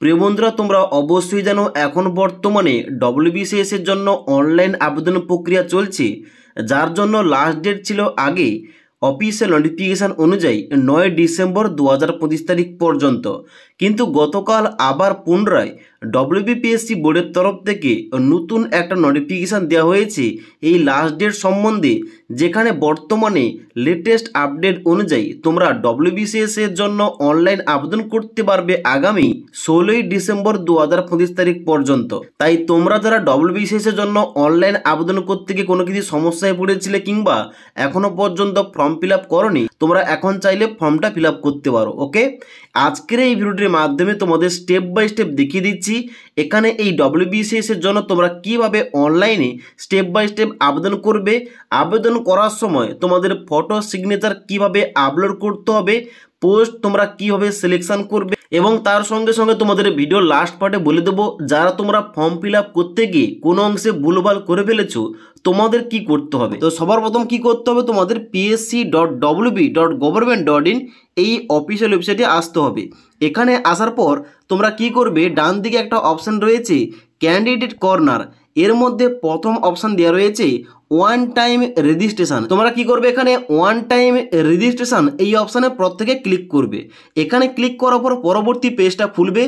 প্রিয় বন্ধুরা, তোমরা অবশ্যই জানো এখন বর্তমানে ডব্লিউবিসিএস এর জন্য অনলাইন আবেদন প্রক্রিয়া চলছে, যার জন্য লাস্ট ডেট ছিল আগে অফিসিয়াল নোটিফিকেশান অনুযায়ী 9 ডিসেম্বর 2025 তারিখ পর্যন্ত। কিন্তু গতকাল আবার পুনরায় ডব্লিউবিপিএসসি বোর্ডের তরফ থেকে নতুন একটা নোটিফিকেশান দেওয়া হয়েছে এই লাস্ট ডেট সম্বন্ধে, যেখানে বর্তমানে লেটেস্ট আপডেট অনুযায়ী তোমরা ডব্লিউবিসিএস এর জন্য অনলাইন আবেদন করতে পারবে আগামী 16 ডিসেম্বর 2025 তারিখ পর্যন্ত। তাই তোমরা যারা ডব্লিউবিসিএস এর জন্য অনলাইন আবেদন করতে গিয়ে কোনো কিছু সমস্যায় পড়েছিলে কিংবা এখনো পর্যন্ত ফর্ম ফিল আপ করোনি, তোমরা এখন চাইলে ফর্মটা ফিল আপ করতে পারো। ওকে, আজকের এই ভিডিওটির মাধ্যমে তোমাদের স্টেপ বাই স্টেপ দেখিয়ে দিচ্ছি এখানে এই ডব্লিউবিসিএস এর জন্য তোমরা কিভাবে অনলাইনে স্টেপ বাই স্টেপ আবেদন করবে। আবেদন করার সময় তোমাদের ফটো সিগনেচার কিভাবে আপলোড করতে হবে, পোস্ট তোমরা কিভাবে সিলেকশন করবে, এবং তার সঙ্গে সঙ্গে তোমাদের ভিডিও লাস্ট পার্টে বলে দেবো যারা তোমরা ফর্ম ফিল আপ করতে গিয়ে কোনো অংশে ভুলভাল করে ফেলেছো তোমাদের কি করতে হবে। তো সবার প্রথম কি করতে হবে, তোমাদের psc.wb.government.in এই অফিসিয়াল ওয়েবসাইটে আসতে হবে। এখানে আসার পর তোমরা কি করবে, ডান দিকে একটা অপশান রয়েছে ক্যান্ডিডেট কর্নার, এর মধ্যে প্রথম অপশান দেওয়া রয়েছে ওয়ান টাইম রেজিস্ট্রেশন। তোমরা কি করবে, এখানে ওয়ান টাইম রেজিস্ট্রেশন এই অপশানে প্রত্যেকে ক্লিক করবে। এখানে ক্লিক করার পর পরবর্তী পেজটা খুলবে,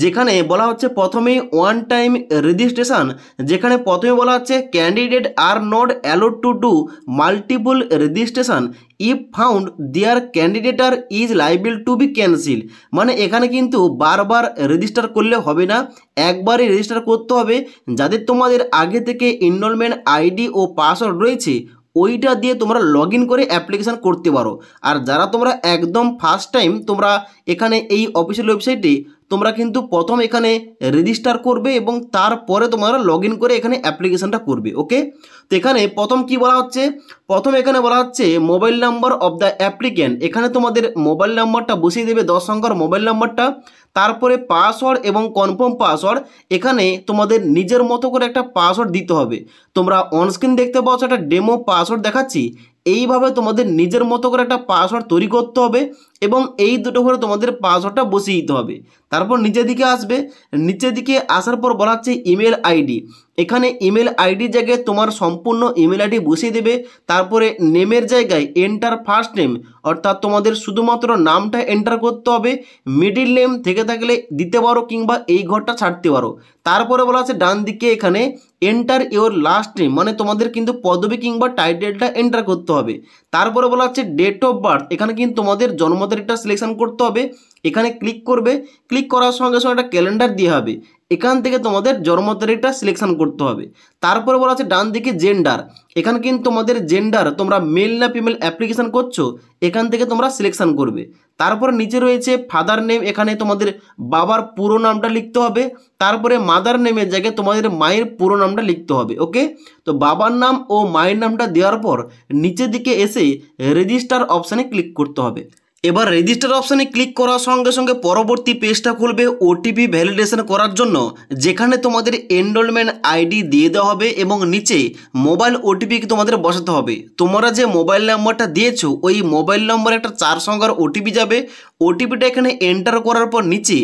যেখানে বলা হচ্ছে প্রথমেই ওয়ান টাইম রেজিস্ট্রেশন, যেখানে প্রথমে বলা হচ্ছে candidate are not allowed to do multiple registration if found their ক্যান্ডিডেটার is liable to be cancel. মানে এখানে কিন্তু বারবার রেজিস্টার করলে হবে না, একবারই রেজিস্টার করতে হবে। যাদের তোমাদের আগে থেকে এনরোলমেন্ট আইডি ও পাসওয়ার্ড রয়েছে ওইটা দিয়ে তোমরা লগ ইন করে অ্যাপ্লিকেশান করতে পারো। আর যারা তোমরা একদম ফার্স্ট টাইম তোমরা এখানে এই অফিসিয়াল ওয়েবসাইটে তোমরা কিন্তু প্রথম এখানে রেজিস্টার করবে এবং তারপরে তোমরা লগ ইন করে এখানে অ্যাপ্লিকেশানটা করবে। ওকে, তো এখানে প্রথম কি বলা হচ্ছে, প্রথম এখানে বলা হচ্ছে mobile number of the applicant. এখানে তোমাদের মোবাইল নাম্বারটা বসিয়ে দেবে, 10 সংখ্যার মোবাইল নাম্বারটা, তারপরে পাসওয়ার্ড এবং কনফার্ম পাসওয়ার্ড। এখানে তোমাদের নিজের মতো করে একটা পাসওয়ার্ড দিতে হবে। তোমরা অনস্ক্রিন দেখতে পাচ্ছ একটা ডেমো পাসওয়ার্ড দেখাচ্ছি, এইভাবে তোমাদের নিজের মতো করে একটা পাসওয়ার্ড তৈরি করতে হবে এবং এই দুটো করে তোমাদের পাসওয়ার্ডটা বসিয়ে দিতে হবে। তারপর নিচের দিকে আসবে, নিচের দিকে আসার পর বলা হচ্ছে ইমেল আইডি। এখানে ইমেল আইডির জায়গায় তোমার সম্পূর্ণ ইমেল আইডি বসিয়ে দেবে। তারপরে নেমের জায়গায় এন্টার ফার্স্ট নেম, অর্থাৎ তোমাদের শুধুমাত্র নামটা এন্টার করতে হবে। মিডিল নেম থেকে থাকলে দিতে পারো কিংবা এই ঘরটা ছাড়তে পারো। তারপরে বলা আছে ডান দিকে এখানে এন্টার ইওর লাস্ট নেম, মানে তোমাদের কিন্তু পদবি কিংবা টাইটেলটা এন্টার করতে হবে। তারপরে বলা হচ্ছে ডেট অফ বার্থ, এখানে কিন্তু তোমাদের জন্ম তারিখটা সিলেকশন করতে হবে। এখানে ক্লিক করবে, ক্লিক করার সঙ্গে সঙ্গে একটা ক্যালেন্ডার দিয়ে হবে, এখান থেকে তোমাদের জন্ম তারিখটা সিলেকশন করতে হবে। তারপরে বলা আছে ডান দিকে জেন্ডার, এখানে কিন্তু তোমাদের জেন্ডার তোমরা মেল না ফিমেল অ্যাপ্লিকেশান করছো এখান থেকে তোমরা সিলেকশন করবে। তারপরে নিচে রয়েছে ফাদার নেম, এখানে তোমাদের বাবার পুরো নামটা লিখতে হবে। তারপরে মাদার নেমের জায়গায় তোমাদের মায়ের পুরো নামটা লিখতে হবে। ওকে, তো বাবার নাম ও মায়ের নামটা দেওয়ার পর নিচের দিকে এসে রেজিস্টার অপশানে ক্লিক করতে হবে। এবার রেজিস্টার অপশানে ক্লিক করার সঙ্গে সঙ্গে পরবর্তী পেজটা খুলবে ওটিপি ভ্যালিডেশন করার জন্য, যেখানে তোমাদের এনরোলমেন্ট আইডি দিয়ে দেওয়া হবে এবং নিচে মোবাইল ওটিপি তোমাদের বসাতে হবে। তোমরা যে মোবাইল নাম্বারটা দিয়েছো ওই মোবাইল নম্বরে একটা 4 সংখ্যার ওটিপি যাবে। ওটিপিটা এখানে এন্টার করার পর নিচে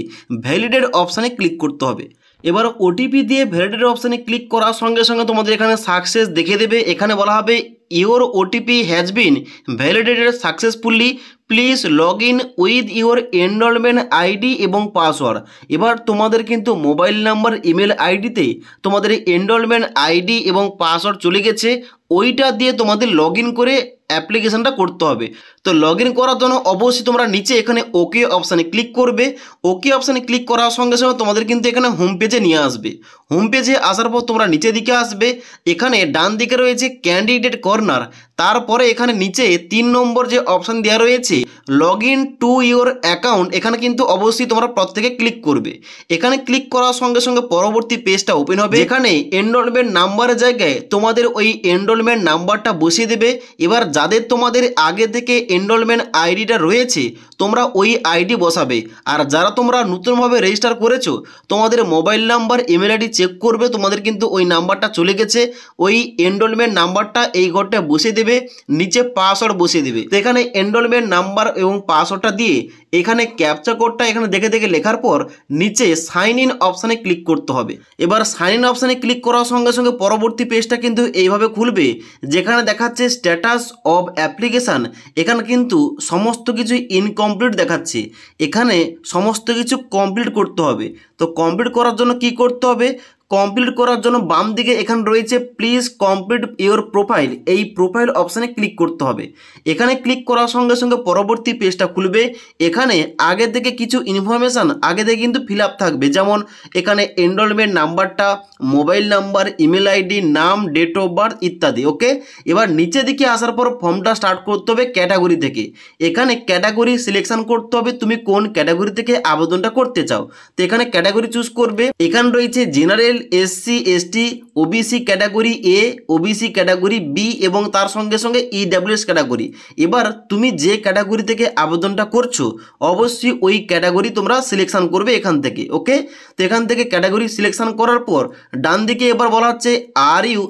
ভ্যালিডেট অপশানে ক্লিক করতে হবে। এবার ওটিপি দিয়ে ভ্যালিডেট অপশানে ক্লিক করার সঙ্গে সঙ্গে তোমাদের এখানে সাকসেস দেখিয়ে দেবে। এখানে বলা হবে your OTP has been validated successfully, please log in with your enrolment ID এবং পাসওয়ার্ড। এবার তোমাদের কিন্তু মোবাইল নাম্বার ইমেল আইডিতে তোমাদের এনরোলমেন্ট আইডি এবং পাসওয়ার্ড চলে গেছে, ওইটা দিয়ে তোমাদের লগ ইন করে অ্যাপ্লিকেশানটা করতে হবে। তো লগ ইন করার জন্য অবশ্যই তোমরা নিচে এখানে ওকে অপশানে ক্লিক করবে। ওকে অপশানে ক্লিক করার সঙ্গে সঙ্গে তোমাদের কিন্তু এখানে হোম পেজে নিয়ে আসবে। হোম পেজে আসার পর তোমরা নিচের দিকে আসবে, এখানে ডান দিকে রয়েছে ক্যান্ডিডেট কর্নার, তারপরে এখানে নিচে 3 নম্বর যে অপশান দেওয়া রয়েছে log in to your account, এখানে কিন্তু অবশ্যই তোমরা প্রত্যেকে ক্লিক করবে। এখানে ক্লিক করার সঙ্গে সঙ্গে পরবর্তী পেজটা ওপেন হবে, এখানে এনরোলমেন্ট নাম্বারের জায়গায় তোমাদের ওই এনরোলমেন্ট নাম্বারটা বসিয়ে দেবে। এবার যাদের তোমাদের আগে থেকে এনরোলমেন্ট আইডিটা রয়েছে তোমরা ওই আইডি বসাবে। আর যারা তোমরা নতুনভাবে রেজিস্টার করেছো তোমাদের mobile number email ID check করবে, তোমাদের কিন্তু ওই নাম্বারটা চলে গেছে, ওই এনরোলমেন্ট নাম্বারটা এই ঘরটা বসিয়ে দেবে, নিচে পাসওয়ার্ড বসিয়ে দেবে। তো এখানে এনরোলমেন্ট নাম্বার এবং পাসওয়ার্ডটা দিয়ে এখানে ক্যাপচা কোডটা এখানে দেখে দেখে লেখার পর নিচে সাইন ইন অপশানে ক্লিক করতে হবে। এবার সাইন ইন অপশানে ক্লিক করার সঙ্গে সঙ্গে পরবর্তী পেজটা কিন্তু এইভাবে খুলবে, যেখানে দেখাচ্ছে স্ট্যাটাস অফ অ্যাপ্লিকেশান। এখানে কিন্তু সমস্ত কিছু ইনকমপ্লিট দেখাচ্ছে, এখানে সমস্ত কিছু কমপ্লিট করতে হবে। তো কমপ্লিট করার জন্য কি করতে হবে, কমপ্লিট করার জন্য বাম দিকে এখানে রয়েছে প্লিজ কমপ্লিট ইওর প্রোফাইল, এই প্রোফাইল অপশানে ক্লিক করতে হবে। এখানে ক্লিক করার সঙ্গে সঙ্গে পরবর্তী পেজটা খুলবে। এখানে আগে থেকে কিছু ইনফরমেশান আগে থেকে কিন্তু ফিল আপ থাকবে, যেমন এখানে এনরোলমেন্ট নাম্বারটা, মোবাইল নাম্বার, ইমেল আইডি, নাম, ডেট অফ বার্থ ইত্যাদি। ওকে, এবার নিচে দিকে আসার পর ফর্মটা স্টার্ট করতে হবে ক্যাটাগরি থেকে। এখানে ক্যাটাগরি সিলেকশন করতে হবে, তুমি কোন ক্যাটাগরি থেকে আবেদনটা করতে চাও। তো এখানে ক্যাটাগরি চুজ করবে। এখানে রয়েছে general, SC, ST, OBC category A, OBC category B এবং তার সঙ্গে সঙ্গে ইডাব্লিউএস ক্যাটাগরি। এবার তুমি যে ক্যাটাগরি থেকে আবেদনটা করছো অবশ্যই ওই ক্যাটাগরি তোমরা সিলেকশন করবে এখান থেকে। ওকে, তো এখান থেকে ক্যাটাগরি সিলেকশন করার পর ডান দিকে এবার বলা হচ্ছে are you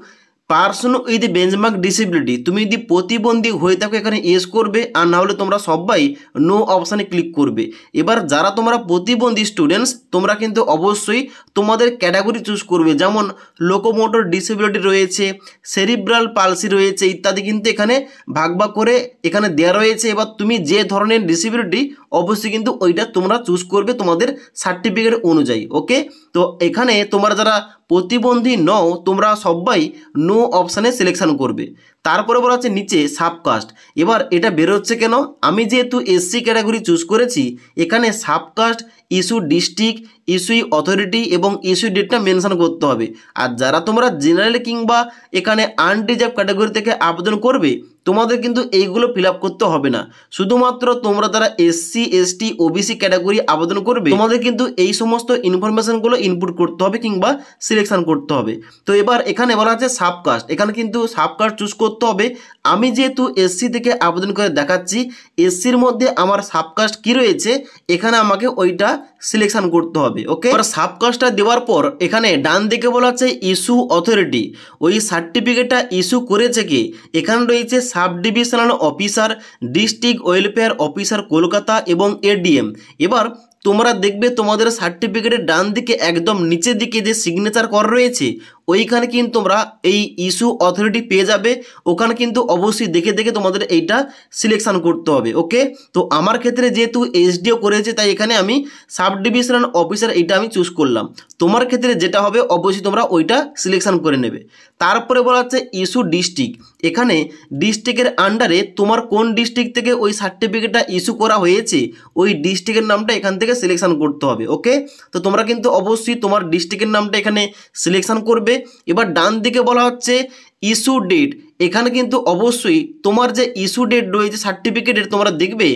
person with benchmark disability, তুমি যদি প্রতিবন্ধী হয়ে থাকো এখানে ইয়েস করবে, আর না হলে তোমরা সবাই নো অপশানে ক্লিক করবে। এবার যারা তোমরা প্রতিবন্ধী স্টুডেন্টস তোমরা কিন্তু অবশ্যই তোমাদের ক্যাটাগরি চুজ করবে, যেমন লোকোমোটর ডিসেবিলিটি রয়েছে, সেরিব্রাল পালসি রয়েছে ইত্যাদি কিন্তু এখানে ভাগ ভাগ করে এখানে দেওয়া রয়েছে। এবার তুমি যে ধরনের ডিসেবিলিটি অবশ্যই কিন্তু ওইটা তোমরা চুজ করবে তোমাদের সার্টিফিকেট অনুযায়ী। ওকে, তো এখানে তোমরা যারা প্রতিবন্ধী নও তোমরা সবাই নো অপশানে সিলেকশন করবে। তারপরে বলা হচ্ছে নিচে সাবকাস্ট। এবার এটা বেরোচ্ছে কেন, আমি যেহেতু এসসি ক্যাটাগরি চুজ করেছি এখানে subcaste, issue district, issue authority এবং ইস্যু ডেটটা মেনশন করতে হবে। আর যারা তোমরা জেনারেল কিংবা এখানে আনরিজার্ভ ক্যাটাগরি থেকে আবেদন করবে তোমাদের কিন্তু এইগুলো ফিল আপ করতে হবে না, শুধুমাত্র তোমরা যারা এসসি, এসটি, ওবিসি ক্যাটাগরি আবেদন করবে তোমাদের কিন্তু এই সমস্ত ইনফরমেশনগুলো ইনপুট করতে হবে কিংবা সিলেকশন করতে হবে। তো এবার এখানে বলা আছে সাবকাস্ট, এখানে কিন্তু সাবকাস্ট চুজ করতে হবে। আমি যেহেতু এসসি থেকে আবেদন করে দেখাচ্ছি, এসসির মধ্যে আমার সাবকাস্ট কি রয়েছে এখানে আমাকে ওইটা সিলেকশন করতে হবে। ওকে, এবার সাবকাস্টটা দেওয়ার পর এখানে ডান দিকে বলা আছে ইস্যু অথরিটি, ওই সার্টিফিকেটটা ইস্যু করেছে কি, এখানে রয়েছে sub divisional officer, district welfare officer Kolkata এবং এডিএম। এবার তোমরা দেখবে তোমাদের সার্টিফিকেটের ডান দিকে একদম নিচের দিকে যে সিগনেচার করা রয়েছে ওইখানে কিন্তু তোমরা এই ইস্যু অথরিটি পেয়ে যাবে, ওখানে কিন্তু অবশ্যই দেখে দেখে তোমাদের এইটা সিলেকশন করতে হবে। ওকে, তো আমার ক্ষেত্রে যেহেতু এসডিও করেছে তাই এখানে আমি সাব ডিভিশনাল অফিসার এইটা আমি চুজ করলাম। তোমার ক্ষেত্রে যেটা হবে অবশ্যই তোমরা ওইটা সিলেকশন করে নেবে। তারপরে বলা হচ্ছে ইস্যু ডিস্ট্রিক্ট, এখানে ডিস্ট্রিক্টের আন্ডারে তোমার কোন ডিস্ট্রিক্ট থেকে ওই সার্টিফিকেটটা ইস্যু করা হয়েছে ওই ডিস্ট্রিক্টের নামটা এখান থেকে সিলেকশন করতে হবে। ওকে, তো তোমরা কিন্তু অবশ্যই তোমার ডিস্ট্রিক্টের নামটা এখানে সিলেকশন করবে। এবার ডান দিকে বলা হচ্ছে ইস্যু ডেট, এখানে কিন্তু অবশ্যই তোমার যে ইস্যু ডেট রয়েছে সার্টিফিকেটের তোমরা দেখবে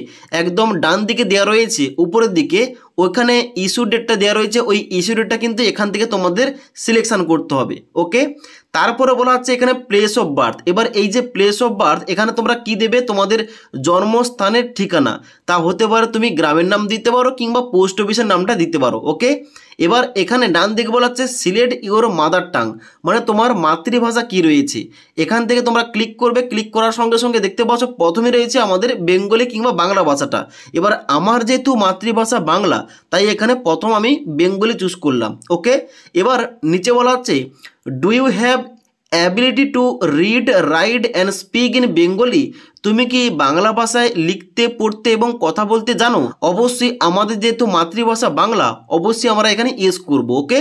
একদম ডান দিকে দেওয়া রয়েছে উপরের দিকে, ওইখানে ইস্যু ডেটটা দেওয়া রয়েছে, ওই ইস্যু ডেটটা কিন্তু এখান থেকে তোমাদের সিলেকশন করতে হবে। ওকে, তারপরে বলা হচ্ছে এখানে প্লেস অফ বার্থ। এবার এই যে প্লেস অফ বার্থ এখানে তোমরা কি দেবে, তোমাদের জন্মস্থানের ঠিকানা, তা হতে পারে তুমি গ্রামের নাম দিতে পারো কিংবা পোস্ট অফিসের নামটা দিতে পারো। ওকে, এবার এখানে ডান দিকে বলা হচ্ছে সিলেক্ট ইওর মাদার টাং, মানে তোমার মাতৃভাষা কি রয়েছে এখান থেকে তোমরা ক্লিক করবে। ক্লিক করার সঙ্গে সঙ্গে দেখতে পাচ্ছ প্রথমে রয়েছে আমাদের বেঙ্গলি কিংবা বাংলা ভাষাটা। এবার আমার যেহেতু মাতৃভাষা বাংলা তাই এখানে প্রথম আমি বেঙ্গলি চুজ করলাম। ওকে, এবার নিচে বলা হচ্ছে do you have ability to read, write and speak in Bengali, তুমি কি বাংলা ভাষায় লিখতে, পড়তে এবং কথা বলতে জানো। অবশ্যই আমাদের যেহেতু মাতৃভাষা বাংলা অবশ্যই আমরা এখানে ইয়েস করব। ওকে,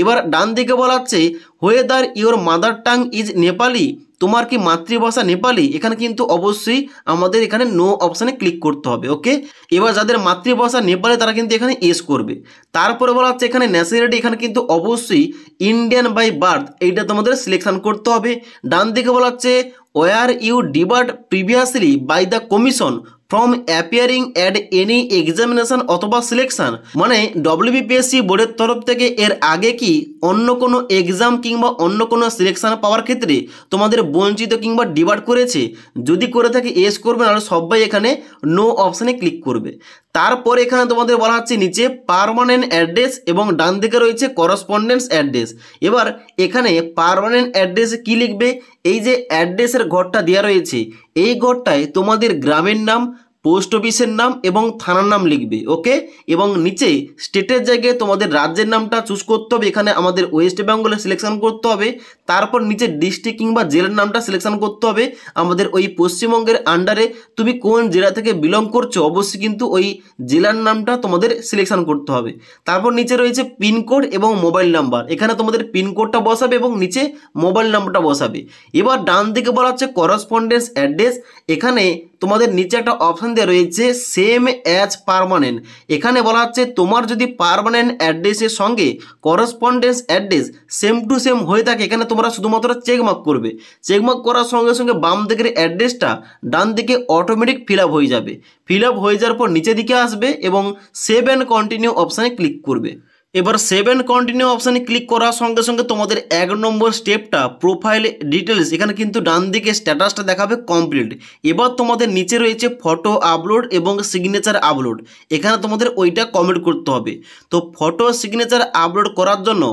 এবার ডান দিকে বলা হচ্ছে whether your mother tongue is Nepali, তোমার কি মাতৃভাষা নেপালি, এখানে কিন্তু অবশ্যই আমাদের এখানে নো অপশানে ক্লিক করতে হবে। ওকে, এবার যাদের মাতৃভাষা নেপালি তারা কিন্তু এখানে ইয়েস করবে। তারপরে বলা হচ্ছে এখানে ন্যাশনালিটি, এখানে কিন্তু অবশ্যই ইন্ডিয়ান বাই বার্থ এইটা তোমাদের সিলেকশন করতে হবে। ডান দিকে বলা হচ্ছে were you debarred previously by the commission from appearing at any examination অথবা সিলেকশন, মানে ডব্লিউবিপিএসসি বোর্ডের তরফ থেকে এর আগে কি অন্য কোনো এক্সাম কিংবা অন্য কোনো সিলেকশন পাওয়ার ক্ষেত্রে তোমাদের বঞ্চিত কিংবা ডিবার্ট করেছে? যদি করে থাকে এস করবে, আর সবাই এখানে নো অপশানে ক্লিক করবে। তারপর এখানে তোমাদের বলা হচ্ছে নিচে পার্মানেন্ট অ্যাড্রেস এবং ডান দিকে রয়েছে করসপন্ডেন্স অ্যাড্রেস। এবার এখানে পার্মানেন্ট অ্যাড্রেসে কি লিখবে? এই যে অ্যাড্রেসের ঘরটা দেওয়া রয়েছে এই ঘরটায় তোমাদের গ্রামের নাম, পোস্ট অফিসের নাম এবং থানার নাম লিখবে। ওকে, এবং নিচে স্টেটের জায়গায় তোমাদের রাজ্যের নামটা চুজ করতে হবে। এখানে আমাদের ওয়েস্ট বেঙ্গলে সিলেকশন করতে হবে। তারপর নিচে ডিস্ট্রিক্ট কিংবা জেলার নামটা সিলেকশন করতে হবে। আমাদের ওই পশ্চিমবঙ্গের আন্ডারে তুমি কোন জেলা থেকে বিলং করছো অবশ্যই কিন্তু ওই জেলার নামটা তোমাদের সিলেকশন করতে হবে। তারপর নিচে রয়েছে পিনকোড এবং মোবাইল নাম্বার। এখানে তোমাদের পিনকোডটা বসাবে এবং নিচে মোবাইল নাম্বারটা বসাবে। এবার ডান দিকে বলা হচ্ছে করসপন্ডেন্স অ্যাড্রেস। এখানে তোমাদের নিচে একটা অপশান দেওয়া রয়েছে সেম অ্যাজ পার্মানেন্ট। এখানে বলা হচ্ছে তোমার যদি পার্মানেন্ট অ্যাড্রেসের সঙ্গে correspondence address same to same হয়ে থাকে, এখানে তোমরা শুধুমাত্র চেকমার্ক করবে। চেকমার্ক করার সঙ্গে সঙ্গে বাম দিকের অ্যাড্রেসটা ডান দিকে অটোমেটিক ফিল আপ হয়ে যাবে। ফিল আপ হয়ে যাওয়ার পর নিচে দিকে আসবে এবং সেভ অ্যান্ড কন্টিনিউ অপশানে ক্লিক করবে। এবার সেভ অ্যান্ড কন্টিনিউ অপশানে ক্লিক করার সঙ্গে সঙ্গে তোমাদের 1 নম্বর স্টেপটা প্রোফাইল ডিটেলস, এখানে কিন্তু ডান দিকে স্ট্যাটাসটা দেখাবে কমপ্লিট। এবার তোমাদের নিচে রয়েছে ফটো আপলোড এবং সিগনেচার আপলোড। এখানে তোমাদের ওইটা কমেন্ট করতে হবে। তো ফটো সিগনেচার আপলোড করার জন্য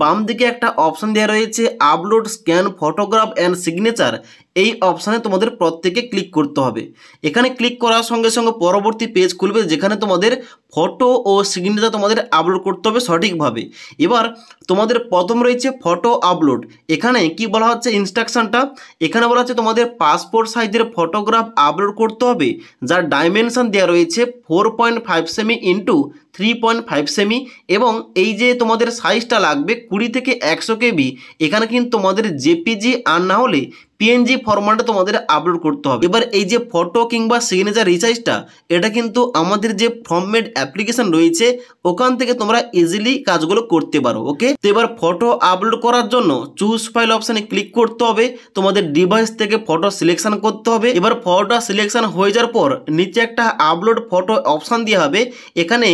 বাম দিকে একটা অপশান দেওয়া রয়েছে upload scan photograph and signature. এই অপশানে তোমাদের প্রত্যেকে ক্লিক করতে হবে। এখানে ক্লিক করার সঙ্গে সঙ্গে পরবর্তী পেজ খুলবে যেখানে তোমাদের ফটো ও সিগনেচার তোমাদের আপলোড করতে হবে সঠিকভাবে। এবার তোমাদের প্রথম রয়েছে ফটো আপলোড। এখানে কি বলা হচ্ছে ইনস্ট্রাকশনটা? এখানে বলা হচ্ছে তোমাদের পাসপোর্ট সাইজের ফটোগ্রাফ আপলোড করতে হবে যার ডাইমেনশন দেওয়া রয়েছে 4.5 সেমি ইন্টু 3.5 সেমি, এবং এই যে তোমাদের সাইজটা লাগবে 20 থেকে 100 কেবি। এখানে কিন্তু তোমাদের জেপিজি আর না হলে পিএনজি ফরম্যাটে তোমাদের আপলোড করতে হবে। এবার এই যে ফটো কিংবা সিগনেচার রিসাইজটা এটা কিন্তু আমাদের যে ফর্মমেড অ্যাপ্লিকেশন রয়েছে ওখান থেকে তোমরা ইজিলি কাজগুলো করতে পারো। ওকে, তো এবার ফটো আপলোড করার জন্য চুজ ফাইল অপশানে ক্লিক করতে হবে। তোমাদের ডিভাইস থেকে ফটো সিলেকশন করতে হবে। এবার ফটোটা সিলেকশন হয়ে যাওয়ার পর নিচে একটা আপলোড ফটো অপশান দেওয়া হবে। এখানে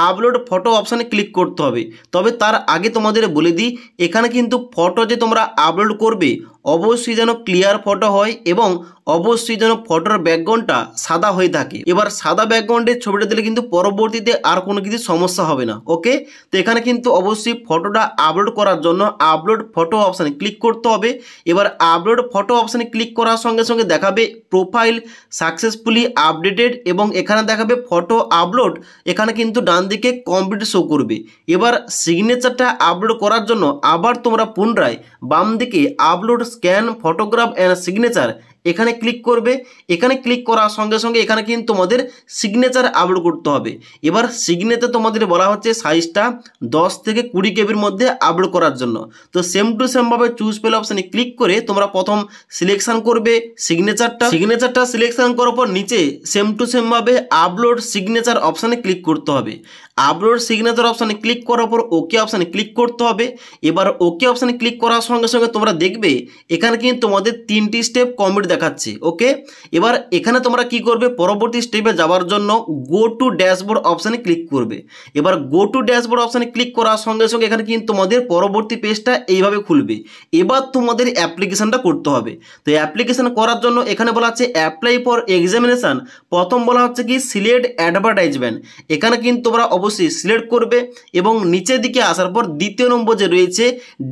আপলোড ফটো অপশানে ক্লিক করতে হবে। তবে তার আগে তোমাদের বলে দিই, এখানে কিন্তু ফটো যে তোমরা আপলোড করবে অবশ্যই যেন ক্লিয়ার ফটো হয় এবং অবশ্যই যেন ফটোর ব্যাকগ্রাউন্ডটা সাদা হয়ে থাকে। এবার সাদা ব্যাকগ্রাউন্ডের ছবিটা দিলে কিন্তু পরবর্তীতে আর কোনো কিছু সমস্যা হবে না। ওকে, তো এখানে কিন্তু অবশ্যই ফটোটা আপলোড করার জন্য আপলোড ফটো অপশানে ক্লিক করতে হবে। এবার আপলোড ফটো অপশানে ক্লিক করার সঙ্গে সঙ্গে দেখাবে প্রোফাইল সাকসেসফুলি আপডেটেড এবং এখানে দেখাবে ফটো আপলোড। এখানে কিন্তু ডান দিকে কমপ্লিট শো করবে। এবার সিগনেচারটা আপলোড করার জন্য আবার তোমরা পুনরায় বাম দিকে upload scan photograph and signature এখানে ক্লিক করবে। এখানে ক্লিক করার সঙ্গে সঙ্গে এখানে কিন্তু তোমাদের সিগনেচার আপলোড করতে হবে। এবার সিগনেচার তোমাদের বলা হচ্ছে সাইজটা 10 থেকে 20 কেবির মধ্যে আপলোড করার জন্য। তো সেম টু সেমভাবে চুজ ফাইল অপশানে ক্লিক করে তোমরা প্রথম সিলেকশন করবে সিগনেচারটা সিলেকশন করার পর নিচে সেম টু সেমভাবে আপলোড সিগনেচার অপশানে ক্লিক করতে হবে। আপলোড সিগনেচার অপশানে ক্লিক করার পর ওকে অপশানে ক্লিক করতে হবে। এবার ওকে অপশানে ক্লিক করার সঙ্গে সঙ্গে তোমরা দেখবে এখানে কিন্তু তোমাদের 3টি স্টেপ কমপ্লিট দেখাচ্ছে। ওকে, এবার এখানে তোমরা কি করবে, পরবর্তী স্টেপে যাওয়ার জন্য গো টু ড্যাশবোর্ড অপশানে ক্লিক করবে। এবার গো টু ড্যাশবোর্ড অপশানে ক্লিক করার সঙ্গে সঙ্গে এখানে কিন্তু তোমাদের পরবর্তী পেজটা এইভাবে খুলবে। এবার তোমাদের অ্যাপ্লিকেশনটা করতে হবে। তো অ্যাপ্লিকেশন করার জন্য এখানে বলা হচ্ছে অ্যাপ্লাই ফর এক্সামিনেশান। প্রথম বলা হচ্ছে কি সিলেক্ট অ্যাডভার্টাইজমেন্ট। এখানে কিন্তু তোমরা অবশ্যই সিলেক্ট করবে এবং নিচের দিকে আসার পর দ্বিতীয় নম্বর যে রয়েছে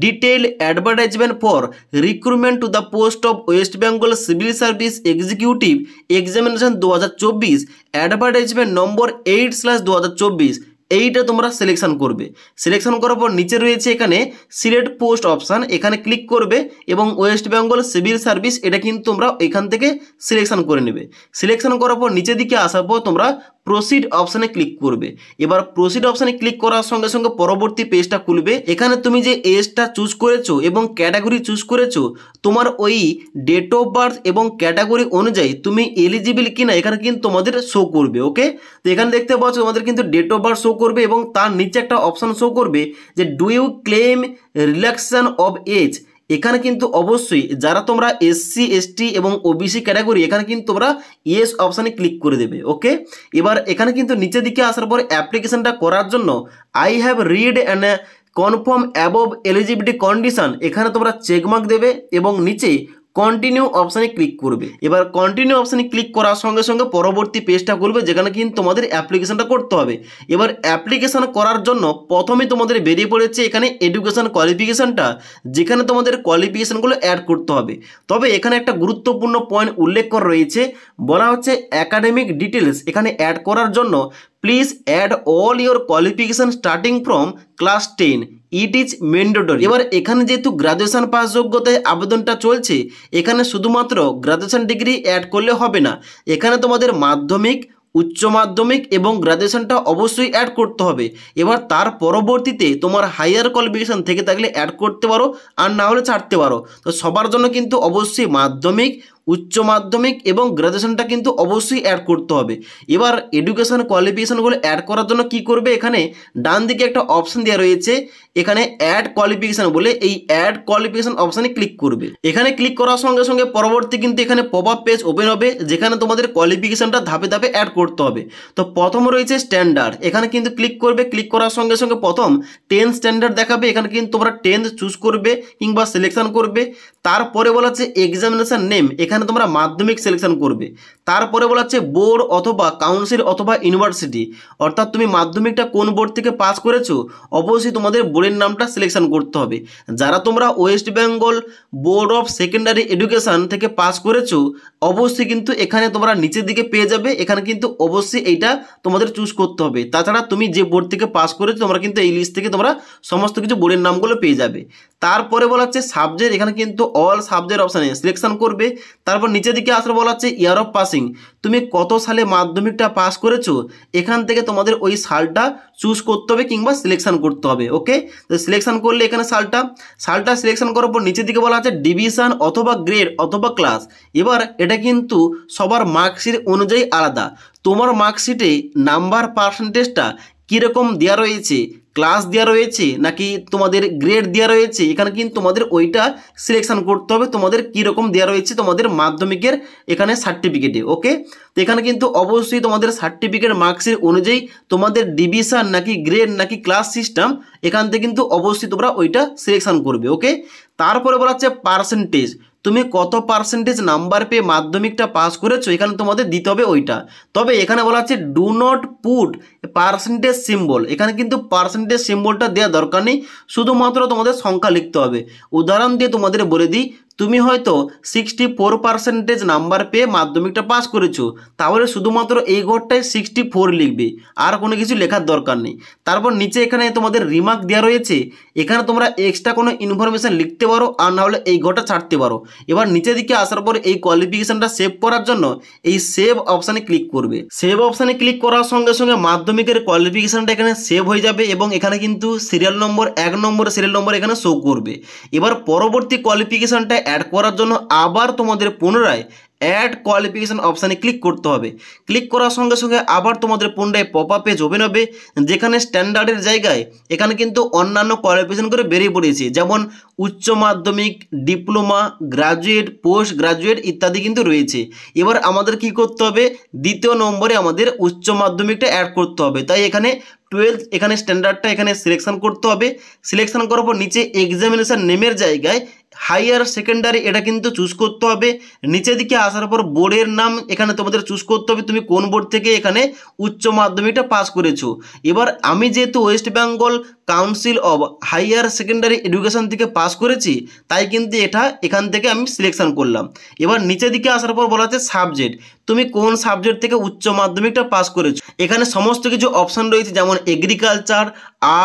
detail advertisement for recruitment to the post of West Bengal civil service executive examination 2024 advertisement নম্বর 8/2024 এইটা তোমরা সিলেকশন করবে। সিলেকশন করার পর নিচে রয়েছে এখানে সিলেক্ট পোস্ট অপশান, এখানে ক্লিক করবে এবং ওয়েস্ট বেঙ্গল সিভিল সার্ভিস এটা কিন্তু তোমরা এখান থেকে সিলেকশন করে নেবে। সিলেকশন করার পর নিচের দিকে আসার পর তোমরা প্রসিড অপশানে ক্লিক করবে। এবার প্রসিড অপশানে ক্লিক করার সঙ্গে সঙ্গে পরবর্তী পেজটা খুলবে। এখানে তুমি যে এজটা চুজ করেছো এবং ক্যাটাগরি চুজ করেছো তোমার ওই ডেট অফ বার্থ এবং ক্যাটাগরি অনুযায়ী তুমি এলিজিবল কিনা এখানে কিন্তু তোমাদের শো করবে। ওকে, তো এখানে দেখতে পাচ্ছ তোমাদের কিন্তু ডেট অফ বার্থ শো করবে এবং তার নিচে একটা অপশান শো করবে যে do you claim relaxation of age. এখানে কিন্তু অবশ্যই যারা তোমরা এসসি এসটি এবং ওবিসি ক্যাটাগরি এখানে কিন্তু তোমরা ইয়েস অপশানে ক্লিক করে দেবে। ওকে, এবার এখানে কিন্তু নিচের দিকে আসার পর অ্যাপ্লিকেশনটা করার জন্য I have read and confirm above eligibility condition এখানে তোমরা চেকমার্ক দেবে এবং নিচে কন্টিনিউ অপশানে ক্লিক করবে। এবার কন্টিনিউ অপশানে ক্লিক করার সঙ্গে সঙ্গে পরবর্তী পেজটা খুলবে যেখানে কিন্তু তোমাদের অ্যাপ্লিকেশনটা করতে হবে। এবার অ্যাপ্লিকেশন করার জন্য প্রথমে তোমাদের বেরিয়ে পড়েছে এখানে এডুকেশন কোয়ালিফিকেশনটা, যেখানে তোমাদের কোয়ালিফিকেশনগুলো অ্যাড করতে হবে। তবে এখানে একটা গুরুত্বপূর্ণ পয়েন্ট উল্লেখ করা রয়েছে, বলা হচ্ছে অ্যাকাডেমিক ডিটেলস এখানে অ্যাড করার জন্য please add all your qualification starting from class 10, it is mandatory. এবার এখানে যেহেতু গ্রাজুয়েশন পাস যোগ্যতায় আবেদনটা চলছে, এখানে শুধুমাত্র গ্রাজুয়েশন ডিগ্রি অ্যাড করলে হবে না, এখানে তোমাদের মাধ্যমিক, উচ্চ মাধ্যমিক এবং গ্রাজুয়েশনটা অবশ্যই অ্যাড করতে হবে। এবার তার পরবর্তীতে তোমার হাইয়ার কোয়ালিফিকেশান থেকে থাকলে অ্যাড করতে পারো, আর না হলে ছাড়তে পারো। তো সবার জন্য কিন্তু অবশ্যই মাধ্যমিক, উচ্চ মাধ্যমিক এবং গ্রাজুয়েশনটা কিন্তু অবশ্যই অ্যাড করতে হবে। এবার এডুকেশন কোয়ালিফিকেশানগুলো অ্যাড করার জন্য কি করবে, এখানে ডান দিকে একটা অপশান দেওয়া রয়েছে, এখানে অ্যাড কোয়ালিফিকেশান বলে এই অ্যাড কোয়ালিফিকেশান অপশানে ক্লিক করবে। এখানে ক্লিক করার সঙ্গে সঙ্গে পরবর্তী কিন্তু এখানে পপ আপ পেজ ওপেন হবে যেখানে তোমাদের কোয়ালিফিকেশানটা ধাপে ধাপে অ্যাড করতে হবে। তো প্রথম রয়েছে স্ট্যান্ডার্ড, এখানে কিন্তু ক্লিক করবে। ক্লিক করার সঙ্গে সঙ্গে প্রথম 10 স্ট্যান্ডার্ড দেখাবে, এখানে কিন্তু তোমরা 10 চুজ করবে কিংবা সিলেকশন করবে। তারপরে বলা হচ্ছে এক্সামিনেশন নেম, এখানে তোমরা মাধ্যমিক সিলেকশন করবে। তারপরে বলা হচ্ছে বোর্ড অথবা কাউন্সিল অথবা ইউনিভার্সিটি, অর্থাৎ তুমি মাধ্যমিকটা কোন বোর্ড থেকে পাস করেছো অবশ্যই তোমাদের বোর্ডের নামটা সিলেকশন করতে হবে। যারা তোমরা West Bengal board of secondary education থেকে পাস করেছো অবশ্যই কিন্তু এখানে তোমরা নিচের দিকে পেয়ে যাবে, এখানে কিন্তু অবশ্যই এইটা তোমাদের চুজ করতে হবে। তাছাড়া তুমি যে বোর্ড থেকে পাস করেছো তোমরা কিন্তু এই লিস্ট থেকে তোমরা সমস্ত কিছু বোর্ডের নামগুলো পেয়ে যাবে। তারপরে বলা হচ্ছে সাবজেক্ট, এখানে কিন্তু অল সাবজেক্ট অপশানে সিলেকশন করবে। তারপর নিচের দিকে আসলে বলা হচ্ছে ইয়ার অফ পাসিং, তুমি কত সালে মাধ্যমিকটা পাস করেছো এখান থেকে তোমাদের ওই সালটা চুজ করতে হবে কিংবা সিলেকশন করতে হবে। ওকে, তো সিলেকশন করলে এখানে সালটা সিলেকশন করার পর নিচের দিকে বলা আছে ডিভিশন অথবা গ্রেড অথবা ক্লাস। এবার এটা কিন্তু সবার মার্কশিট অনুযায়ী আলাদা, তোমার মার্কশিটে নাম্বার পার্সেন্টেজটা কীরকম দেওয়া রয়েছে, ক্লাস দেওয়া রয়েছে নাকি তোমাদের গ্রেড দেওয়া রয়েছে, এখানে কিন্তু তোমাদের ওইটা সিলেকশন করতে হবে তোমাদের কীরকম দেওয়া রয়েছে তোমাদের মাধ্যমিকের এখানে সার্টিফিকেটে। ওকে, তো এখানে কিন্তু অবশ্যই তোমাদের সার্টিফিকেট মার্কসের অনুযায়ী তোমাদের ডিভিশন নাকি গ্রেড নাকি ক্লাস সিস্টেম এখান থেকে কিন্তু অবশ্যই তোমরা ওইটা সিলেকশন করবে। ওকে, তারপরে বলা হচ্ছে পার্সেন্টেজ, তুমি কত পার্সেন্টেজ নাম্বার পেয়ে মাধ্যমিকটা পাস করেছো এখানে তোমাদের দিতে হবে ওইটা। তবে এখানে বলা হচ্ছে do not put percentage symbol, এখানে কিন্তু পার্সেন্টেজ সিম্বলটা দেওয়া দরকার নেই, শুধুমাত্র তোমাদের সংখ্যা লিখতে হবে। উদাহরণ দিয়ে তোমাদের বলে দিই, তুমি হয়তো 64% নাম্বার পেয়ে মাধ্যমিকটা পাস করেছো, তাহলে শুধুমাত্র এই ঘরটায় 64 লিখবে, আর কোনো কিছু লেখার দরকার নেই। তারপর নিচে এখানে তোমাদের রিমার্ক দেওয়া রয়েছে, এখানে তোমরা এক্সট্রা কোনো ইনফরমেশান লিখতে পারো আর না হলে এই ঘরটা ছাড়তে পারো। এবার নিচের দিকে আসার পর এই কোয়ালিফিকেশানটা সেভ করার জন্য এই সেভ অপশানে ক্লিক করবে। সেভ অপশানে ক্লিক করার সঙ্গে সঙ্গে মাধ্যমিকের কোয়ালিফিকেশানটা এখানে সেভ হয়ে যাবে এবং এখানে কিন্তু সিরিয়াল নম্বর 1 নম্বর সিরিয়াল নম্বর এখানে শো করবে। এবার পরবর্তী কোয়ালিফিকেশানটা অ্যাড করার জন্য আবার তোমাদের পুনরায় অ্যাড কোয়ালিফিকেশান অপশানে ক্লিক করতে হবে। ক্লিক করার সঙ্গে সঙ্গে আবার তোমাদের পুনরায় পপ আপ পেজ ওপেন হবে, যেখানে স্ট্যান্ডার্ডের জায়গায় এখানে কিন্তু অন্যান্য কোয়ালিফিকেশান করে বেরিয়ে পড়েছে, যেমন উচ্চ মাধ্যমিক, ডিপ্লোমা, গ্রাজুয়েট, পোস্ট গ্রাজুয়েট ইত্যাদি কিন্তু রয়েছে। এবার আমাদের কি করতে হবে, দ্বিতীয় নম্বরে আমাদের উচ্চ মাধ্যমিকটা অ্যাড করতে হবে। তাই এখানে 12 এখানে স্ট্যান্ডার্ডটা এখানে সিলেকশন করতে হবে। সিলেকশন করার পর নিচে এক্সামিনেশন নেমের জায়গায় হাইয়ার সেকেন্ডারি এটা কিন্তু চুজ করতে হবে। নিচের দিকে আসার পর বোর্ডের নাম এখানে তোমাদের চুজ করতে হবে, তুমি কোন বোর্ড থেকে এখানে উচ্চ মাধ্যমিকটা পাস করেছো। এবার আমি যেহেতু West Bengal council of hire secondary education থেকে পাস করেছি, তাই কিন্তু এটা এখান থেকে আমি সিলেকশন করলাম। এবার নিচের দিকে আসার পর বলা হচ্ছে সাবজেক্ট, তুমি কোন সাবজেক্ট থেকে উচ্চ মাধ্যমিকটা পাস করেছো। এখানে সমস্ত কিছু অপশান রয়েছে, যেমন agriculture,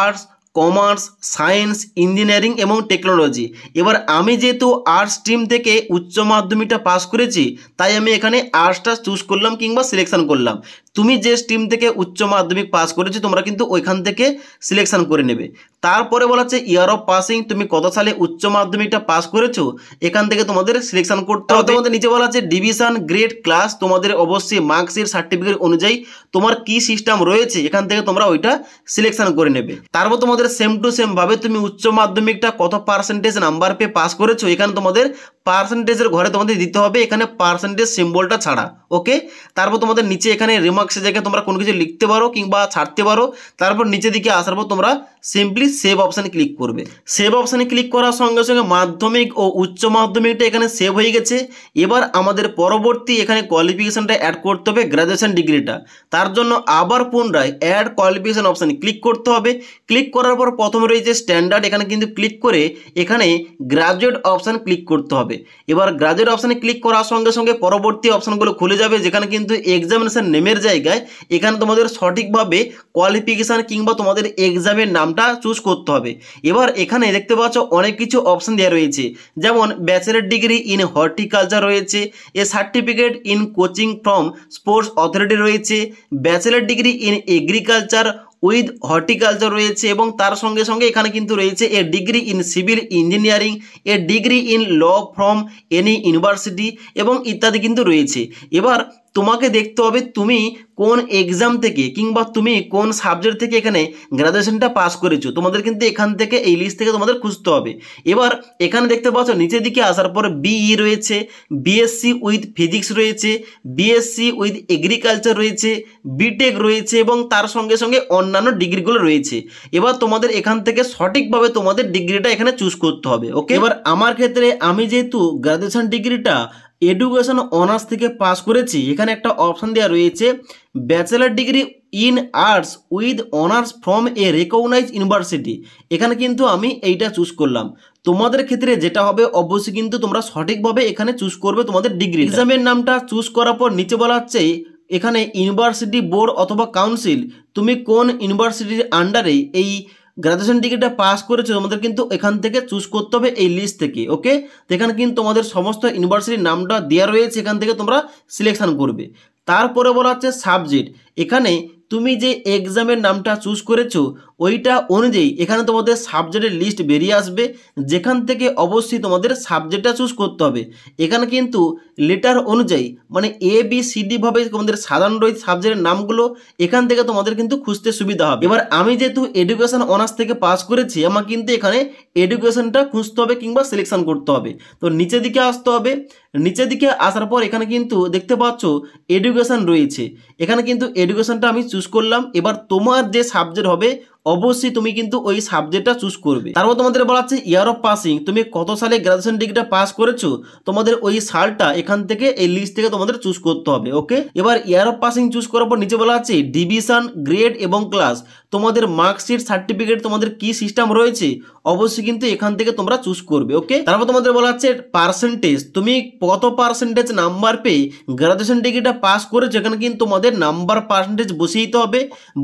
arts, commerce, science, engineering এবং টেকনোলজি। এবার আমি যেহেতু আর্টস স্ট্রিম থেকে উচ্চ মাধ্যমিকটা পাস করেছি, তাই আমি এখানে আর্টসটা চুজ করলাম কিংবা সিলেকশন করলাম। তুমি যে স্ট্রিম থেকে উচ্চ মাধ্যমিক পাস করেছো তোমরা কিন্তু ওইখান থেকে সিলেকশন করে নেবে। তারপরে বলা হচ্ছে ইয়ার অফ পাসিং, তুমি কত সালে উচ্চ মাধ্যমিকটা পাস করেছো এখান থেকে তোমাদের সিলেকশন করতে হবে। তোমাদের নিচে বলা আছে ডিভিশন, গ্রেড, ক্লাস, তোমাদের অবশ্যই মার্কশিট, সার্টিফিকেট অনুযায়ী তোমার কি সিস্টেম রয়েছে এখান থেকে তোমরা ওইটা সিলেকশন করে নেবে। তারপর তোমাদের সেম টু সেম ভাবে তুমি উচ্চ মাধ্যমিকটা কত পার্সেন্টেজ নাম্বার পেয়ে পাস করেছো এখানে তোমাদের পার্সেন্টেজের ঘরে তোমাদের দিতে হবে, এখানে পার্সেন্টেজ সিম্বলটা ছাড়া। ওকে, তারপর তোমাদের নিচে এখানে রিমার্কসের জায়গায় তোমরা কোনো কিছু লিখতে পারো কিংবা ছাড়তে পারো। তারপর নিচে দিকে আসার পর তোমরা সিম্পলি সেভ অপশানে ক্লিক করবে। সেভ অপশানে ক্লিক করার সঙ্গে সঙ্গে মাধ্যমিক ও উচ্চ মাধ্যমিকটা এখানে সেভ হয়ে গেছে। এবার আমাদের পরবর্তী এখানে কোয়ালিফিকেশানটা অ্যাড করতে হবে, গ্র্যাজুয়েশন ডিগ্রিটা। তার জন্য আবার পুনরায় অ্যাড কোয়ালিফিকেশান অপশানে ক্লিক করতে হবে। ক্লিক করার পর প্রথমে রয়েছে স্ট্যান্ডার্ড, এখানে কিন্তু ক্লিক করে এখানে গ্রাজুয়েট অপশান ক্লিক করতে হবে। এবার গ্রাজুয়েট অপশানে ক্লিক করার সঙ্গে সঙ্গে পরবর্তী অপশানগুলো খুলে যাবে, যেখানে কিন্তু এক্সামিনেশন নেমের জায়গায় এখানে তোমাদের সঠিকভাবে কোয়ালিফিকেশান কিংবা তোমাদের এক্সামের নামটা চুজ করতে হবে। এবার এখানে দেখতে পাচ্ছ অনেক কিছু অপশান দেওয়া রয়েছে, যেমন ব্যাচেলার ডিগ্রি ইন হর্টিকালচার রয়েছে, a certificate in coaching from sports authority রয়েছে, bachelor degree in agriculture with horticulture রয়েছে, এবং তার সঙ্গে সঙ্গে এখানে কিন্তু রয়েছে a degree in civil engineering, a degree in law from any university এবং ইত্যাদি কিন্তু রয়েছে। এবার তোমাকে দেখতে হবে তুমি কোন এক্সাম থেকে কিংবা তুমি কোন সাবজেক্ট থেকে এখানে গ্র্যাজুয়েশনটা পাস করেছো, তোমাদের কিন্তু এখান থেকে এই লিস্ট থেকে তোমাদের খুঁজতে হবে। এবার এখানে দেখতে পাচ্ছ নিচের দিকে আসার পর বিই রয়েছে, বিএসসি উইথ ফিজিক্স রয়েছে, বিএসসি উইথ এগ্রিকালচার রয়েছে, বিটেক রয়েছে এবং তার সঙ্গে সঙ্গে অন্যান্য ডিগ্রিগুলো রয়েছে। এবার তোমাদের এখান থেকে সঠিকভাবে তোমাদের ডিগ্রিটা এখানে চুজ করতে হবে। ওকে, এবার আমার ক্ষেত্রে আমি যেহেতু গ্র্যাজুয়েশন ডিগ্রিটা এডুকেশন অনার্স থেকে পাস করেছি, এখানে একটা অপশান দেওয়া রয়েছে bachelor degree in arts with honours from a recognise university, এখানে কিন্তু আমি এইটা চুজ করলাম। তোমাদের ক্ষেত্রে যেটা হবে অবশ্যই কিন্তু তোমরা সঠিকভাবে এখানে চুজ করবে তোমাদের ডিগ্রি। এক্সামের নামটা চুজ করার পর নিচে বলা হচ্ছে এখানে ইউনিভার্সিটি বোর্ড অথবা কাউন্সিল, তুমি কোন ইউনিভার্সিটির আন্ডারে এই গ্র্যাজুয়েশন ডিগ্রিটা পাস করেছো তোমাদের কিন্তু এখান থেকে চুজ করতে হবে এই লিস্ট থেকে। ওকে, তো এখানে কিন্তু তোমাদের সমস্ত ইউনিভার্সিটির নামটা দেওয়া রয়েছে, এখান থেকে তোমরা সিলেকশন করবে। তারপরে বলা হচ্ছে সাবজেক্ট, এখানে তুমি যে এক্সামের নামটা চুজ করেছো ওইটা অনুযায়ী এখানে তোমাদের সাবজেক্টের লিস্ট বেরিয়ে আসবে, যেখান থেকে অবশ্যই তোমাদের সাবজেক্টটা চুজ করতে হবে। এখানে কিন্তু লেটার অনুযায়ী মানে ABCD ভাবে তোমাদের সাধারণ রয়েছে সাবজেক্টের নামগুলো, এখান থেকে তোমাদের কিন্তু খুঁজতে সুবিধা হবে। এবার আমি যেহেতু এডুকেশন অনার্স থেকে পাস করেছি আমার কিন্তু এখানে এডুকেশনটা খুঁজতে হবে কিংবা সিলেকশন করতে হবে। তো নিচের দিকে আসতে হবে, নিচের দিকে আসার পর এখানে কিন্তু দেখতে পাচ্ছ এডুকেশন রয়েছে, এখানে কিন্তু এডুকেশনটা আমি চুজ করলাম। এবার তোমার যে সাবজেক্ট হবে অবশ্যই তুমি কিন্তু ওই সাবজেক্টটা চুজ করবে। তারপর তোমাদের বলা হচ্ছে ইয়ার অফ পাসিং, তুমি কত সালে গ্র্যাজুয়েশন ডিগ্রিটা পাস করেছো তোমাদের ওই সালটা এখান থেকে এই লিস্ট থেকে তোমাদের চুজ করতে হবে। ওকে, এবার ইয়ার অফ পাসিং চুজ করার পর নিচে বলা আছে ডিভিশন, গ্রেড এবং ক্লাস, তোমাদের মার্কশিট, সার্টিফিকেট তোমাদের কি সিস্টেম রয়েছে অবশ্যই কিন্তু এখান থেকে তোমরা চুজ করবে। ওকে, তারপর তোমাদের বলা হচ্ছে পার্সেন্টেজ, তুমি কত পার্সেন্টেজ নাম্বার পেয়ে গ্র্যাজুয়েশন ডিগ্রিটা পাস করেছো এখানে কিন্তু তোমাদের নাম্বার পার্সেন্টেজ বসিয়ে দিতে হবে।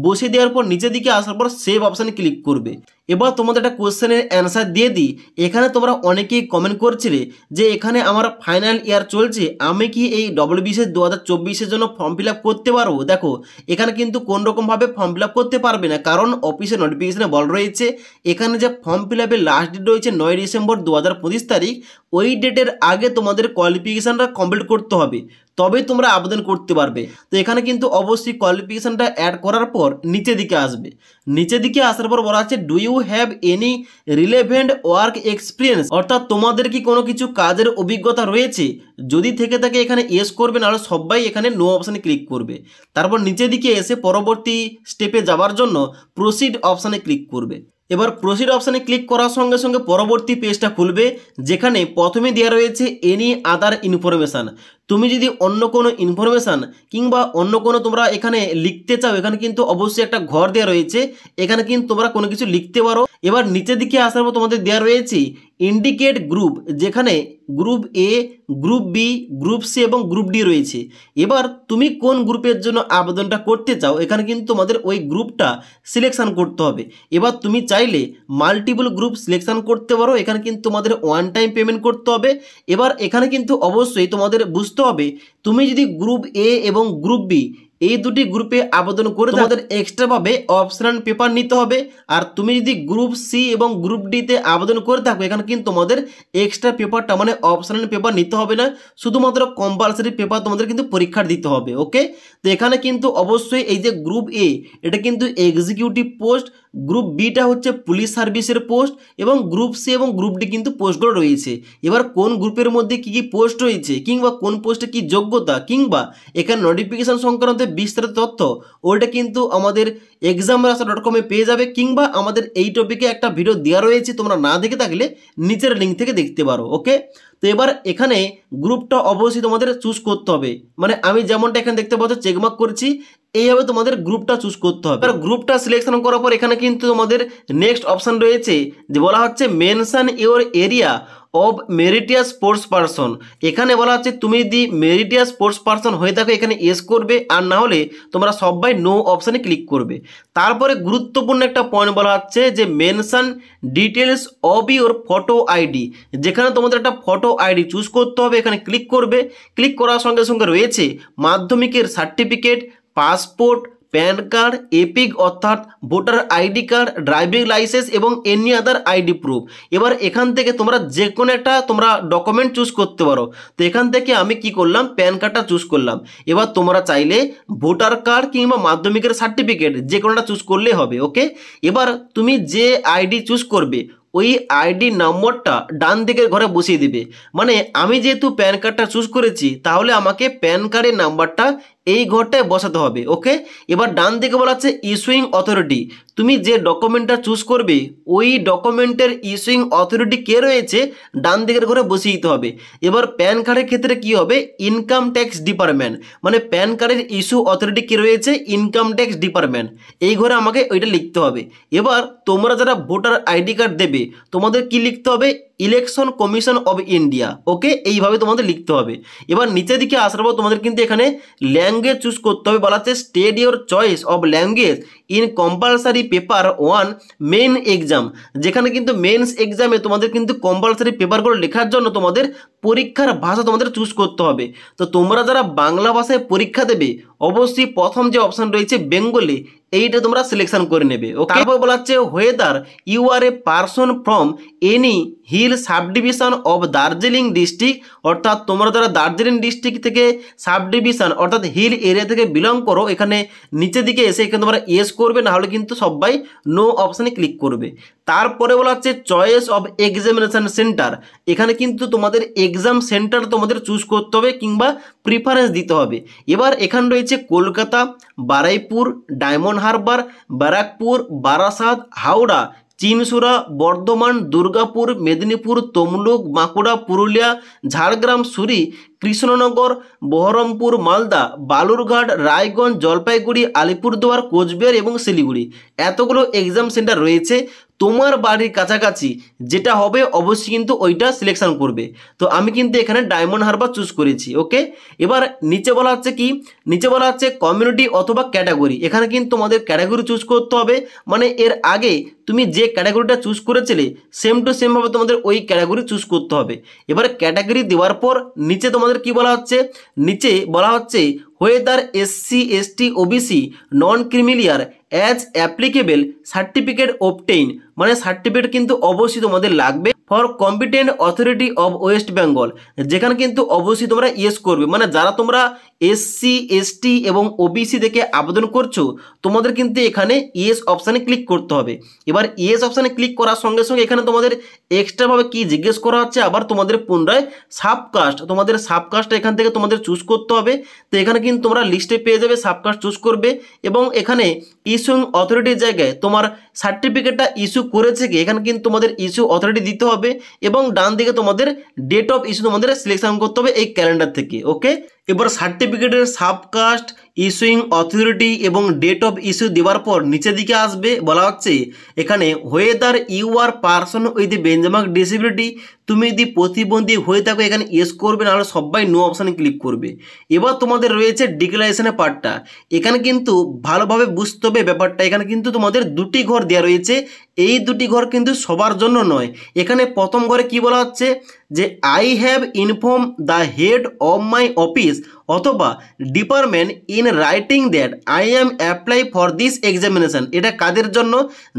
বসিয়ে দেওয়ার পর নিচের দিকে আসার পর সেভ অপশানে ক্লিক করবে। এবার তোমাদের একটা কোশ্চেনের অ্যান্সার দিয়ে দিই। এখানে তোমরা অনেকেই কমেন্ট করছিলে যে এখানে আমার ফাইনাল ইয়ার চলছে, আমি কি এই WBCS 2024-এর জন্য ফর্ম ফিল আপ করতে পারবো? দেখো এখানে কিন্তু কোন রকমভাবে ফর্ম ফিল আপ করতে পারবে না, কারণ অফিসের নোটিফিকেশনে বলা রয়েছে এখানে যে ফর্ম ফিল আপের লাস্ট ডেট রয়েছে 9 ডিসেম্বর 2025 তারিখ, ওই ডেটের আগে তোমাদের কোয়ালিফিকেশানটা কমপ্লিট করতে হবে, তবেই তোমরা আবেদন করতে পারবে। তো এখানে কিন্তু অবশ্যই কোয়ালিফিকেশানটা অ্যাড করার পর নিচের দিকে আসবে। নিচের দিকে আসার পর বলা আছে do you have any relevant work experience, অর্থাৎ তোমাদের কি কোনো কিছু কাজের অভিজ্ঞতা রয়েছে? যদি থেকে থাকে এখানে ইয়েস করবে, নাহলে সবাই এখানে নো অপশানে ক্লিক করবে। তারপর নিচের দিকে এসে পরবর্তী স্টেপে যাওয়ার জন্য প্রসিড অপশানে ক্লিক করবে। এবার প্রসিড অপশানে ক্লিক করার সঙ্গে সঙ্গে পরবর্তী পেজটা খুলবে, যেখানে প্রথমে দেওয়া রয়েছে এনি আদার ইনফরমেশান। তুমি যদি অন্য কোনো ইনফরমেশান কিংবা অন্য কোনো তোমরা এখানে লিখতে চাও এখানে কিন্তু অবশ্যই একটা ঘর দেওয়া রয়েছে, এখানে কিন্তু তোমরা কোনো কিছু লিখতে পারো। এবার নিচের দিকে আসার পর তোমাদের দেওয়া রয়েছে ইন্ডিকেট গ্রুপ, যেখানে group A, group B, group C এবং গ্রুপ D রয়েছে। এবার তুমি কোন গ্রুপের জন্য আবেদনটা করতে চাও এখানে কিন্তু তোমাদের ওই গ্রুপটা সিলেকশন করতে হবে। এবার তুমি চাইলে মাল্টিপল গ্রুপ সিলেকশন করতে পারো, এখানে কিন্তু তোমাদের ওয়ান টাইম পেমেন্ট করতে হবে। এবার এখানে কিন্তু অবশ্যই তোমাদের বুঝতে হবে তুমি যদি গ্রুপ A এবং গ্রুপ B এই দুটি গ্রুপে আবেদন করে তোমাদের এক্সট্রাভাবে অপশনাল পেপার নিতে হবে। আর তুমি যদি গ্রুপ সি এবং গ্রুপ ডিতে আবেদন করে থাকো, এখানে কিন্তু তোমাদের এক্সট্রা পেপারটা মানে অপশনাল পেপার নিতে হবে না, শুধুমাত্র কম্পালসারি পেপার তোমাদের কিন্তু পরীক্ষার দিতে হবে। ওকে, তো এখানে কিন্তু অবশ্যই এই যে গ্রুপ এ এটা কিন্তু এক্সিকিউটিভ পোস্ট, গ্রুপ বিটা হচ্ছে পুলিশ সার্ভিসের পোস্ট এবং গ্রুপ সি এবং গ্রুপ ডি কিন্তু পোস্টগুলো রয়েছে। এবার কোন গ্রুপের মধ্যে কী কী পোস্ট রয়েছে কিংবা কোন পোস্টে কী যোগ্যতা কিংবা এখানে নোটিফিকেশন সংক্রান্ত বিস্তারিত তথ্য ওইটা কিন্তু আমাদের examrasa.com-এ পেয়ে যাবে, কিংবা আমাদের এই টপিকে একটা ভিডিও দেওয়া রয়েছে, তোমরা না দেখে থাকলে নিচের লিঙ্ক থেকে দেখতে পারো। ওকে, তো এবার এখানে গ্রুপটা অবশ্যই তোমাদের চুজ করতে হবে, মানে আমি যেমনটা এখানে দেখতে পাচ্ছ চেকমার্ক করছি, এইভাবে তোমাদের গ্রুপটা চুজ করতে হবে। এবার গ্রুপটা সিলেকশন করার পর এখানে কিন্তু তোমাদের নেক্সট অপশান রয়েছে যে বলা হচ্ছে mention your area of meritorious sports person. এখানে বলা হচ্ছে তুমি যদি মেরিটিয়াস স্পোর্টস পারসন হয়ে থাকো এখানে এস করবে, আর না হলে তোমরা সবাই নো অপশানে ক্লিক করবে। তারপরে গুরুত্বপূর্ণ একটা পয়েন্ট বলা হচ্ছে যে mention details of your photo ID, যেখানে তোমাদের একটা ফটো আইডি চুজ করতে হবে, এখানে ক্লিক করবে। ক্লিক করার সঙ্গে সঙ্গে রয়েছে মাধ্যমিকের certificate, passport, PAN card, EPIC অর্থাৎ voter ID card, driving licence এবং এনি আদার আইডি প্রুফ। এবার এখান থেকে তোমরা যে কোনো একটা তোমরা ডকুমেন্ট চুজ করতে পারো। তো এখান থেকে আমি কি করলাম, প্যান কার্ডটা চুজ করলাম। এবার তোমরা চাইলে ভোটার কার্ড কিংবা মাধ্যমিকের সার্টিফিকেট যে কোনোটা চুজ করলেই হবে। ওকে, এবার তুমি যে আইডি চুজ করবে ওই আইডি নম্বরটা ডান দিকের ঘরে বসিয়ে দিবে। মানে আমি যেহেতু প্যান কার্ডটা চুজ করেছি তাহলে আমাকে প্যান কার্ডের নাম্বারটা এই ঘরটায় বসাতে হবে। ওকে, এবার ডান দিকে বলা হচ্ছে ইস্যুইং অথরিটি, তুমি যে ডকুমেন্টটা চুজ করবে ওই ডকুমেন্টের ইস্যুইং অথরিটি কে রয়েছে ডান দিকের ঘরে বসিয়ে দিতে হবে। এবার প্যান কার্ডের ক্ষেত্রে কি হবে, ইনকাম ট্যাক্স ডিপার্টমেন্ট, মানে প্যান কার্ডের ইস্যু অথরিটি কে রয়েছে ইনকাম ট্যাক্স ডিপার্টমেন্ট, এই ঘরে আমাকে ওইটা লিখতে হবে। এবার তোমরা যারা ভোটার আইডি কার্ড দেবে তোমাদের কি লিখতে হবে, ইলেকশন কমিশন অফ ইন্ডিয়া। ওকে, এইভাবে তোমাদের লিখতে হবে। এবার নিচের দিকে আসার পর তোমাদের কিন্তু এখানে ল্যাঙ্গুয়েজ চুজ করতে হবে, বলা হচ্ছে state your choice of language in compulsory paper 1 main exam, যেখানে কিন্তু মেন্স এক্সামে তোমাদের কিন্তু কম্পালসারি পেপারগুলো লেখার জন্য তোমাদের পরীক্ষার ভাষা তোমাদের চুজ করতে হবে। তো তোমরা যারা বাংলা ভাষায় পরীক্ষা দেবে অবশ্যই প্রথম যে অপশান রয়েছে বেঙ্গলি, এইটা তোমরা সিলেকশন করে নেবে। ওকে, তারপর বলা হচ্ছে whether you are a person from any hill subdivision of Darjeeling district, অর্থাৎ তোমরা যারা দার্জিলিং ডিস্ট্রিক্ট থেকে সাবডিভিশন অর্থাৎ হিল এরিয়া থেকে বিলং করো, এখানে নিচের দিকে এসে এখানে তোমরা ইয়েস করবে, না হলে কিন্তু সবাই নো অপশানে ক্লিক করবে। তারপরে বলা হচ্ছে চয়েস অফ এক্সামিনেশন সেন্টার, এখানে কিন্তু তোমাদের এক্সাম সেন্টার তোমাদের চুজ করতে হবে কিংবা প্রিফারেন্স দিতে হবে। এবার এখানে রয়েছে কলকাতা, বারুইপুর, ডায়মন্ড হারবার, ব্যারাকপুর, বারাসাত, হাওড়া, চিনসুরা, বর্ধমান, দুর্গাপুর, মেদিনীপুর, তমলুক, বাঁকুড়া, পুরুলিয়া, ঝাড়গ্রাম, সুরি, কৃষ্ণনগর, বহরমপুর, মালদা, বালুরঘাট, রায়গঞ্জ, জলপাইগুড়ি, আলিপুরদুয়ার, কোচবিহার এবং শিলিগুড়ি। এতগুলো এক্সাম সেন্টার রয়েছে, তোমার বাড়ির কাছাকাছি যেটা হবে অবশ্যই কিন্তু ওইটা সিলেকশন করবে। তো আমি কিন্তু এখানে ডায়মন্ড হারবার চুজ করেছি। ওকে, এবার নিচে বলা হচ্ছে কি, নিচে বলা হচ্ছে কমিউনিটি অথবা ক্যাটাগরি, এখানে কিন্তু তোমাদের ক্যাটাগরি চুজ করতে হবে, মানে এর আগে তুমি যে ক্যাটাগরিটা চুজ করেছিলে সেম টু সেমভাবে তোমাদের ওই ক্যাটাগরি চুজ করতে হবে। এবার ক্যাটাগরি দেওয়ার পর নিচে তোমাদের কি বলা হচ্ছে, নিচে বলা হচ্ছে হোয়েদার এসসি এসটি ওবিসি নন creamy layer as applicable certificate obtain, মানে সার্টিফিকেট কিন্তু অবশ্যই তোমাদের লাগবে for competent authority of West Bengal, যেখানে কিন্তু অবশ্যই তোমরা ইয়েস করবে। মানে যারা তোমরা এসসি এসটি এবং ওবিসি থেকে আবেদন করছো তোমাদের কিন্তু এখানে ইয়েস অপশানে ক্লিক করতে হবে। এবার ইয়েস অপশানে ক্লিক করার সঙ্গে সঙ্গে এখানে তোমাদের এক্সট্রাভাবে কি জিজ্ঞেস করা হচ্ছে, আবার তোমাদের পুনরায় সাবকাস্ট, তোমাদের সাবকাস্টটা এখান থেকে তোমাদের চুজ করতে হবে। তো এখানে কিন্তু তোমরা লিস্টে পেয়ে যাবে, সাবকাস্ট চুজ করবে এবং এখানে ইস্যুইং অথরিটির জায়গায় তোমার সার্টিফিকেটটা ইস্যু করেছে কি এখানে কিন্তু তোমাদের ইস্যু অথরিটি দিতে হবে এবং ডান দিকে তোমাদের ডেট অফ ইস্যু তোমাদের সিলেকশন করতে হবে এই ক্যালেন্ডার থেকে। ওকে, এবার সার্টিফিকেটের সাবকাস্ট, ইস্যুইং অথরিটি এবং ডেট অফ ইস্যু দেওয়ার পর নিচের দিকে আসবে, বলা হচ্ছে এখানে whether you are person with benchmark disability, তুমি যদি প্রতিবন্ধী হয়ে থাকো এখানে ইয়েস করবে, নাহলে সবাই নো অপশানে ক্লিক করবে। এবার তোমাদের রয়েছে ডিক্লারেশনের পার্টটা, এখানে কিন্তু ভালোভাবে বুঝতে হবে ব্যাপারটা। এখানে কিন্তু তোমাদের দুটি ঘর দেওয়া রয়েছে, এই দুটি ঘর কিন্তু সবার জন্য নয়। এখানে প্রথম ঘরে কি বলা হচ্ছে যে I have inform the head of my office অথবা department in writing that I am apply for this examination. এটা কাদের জন্য?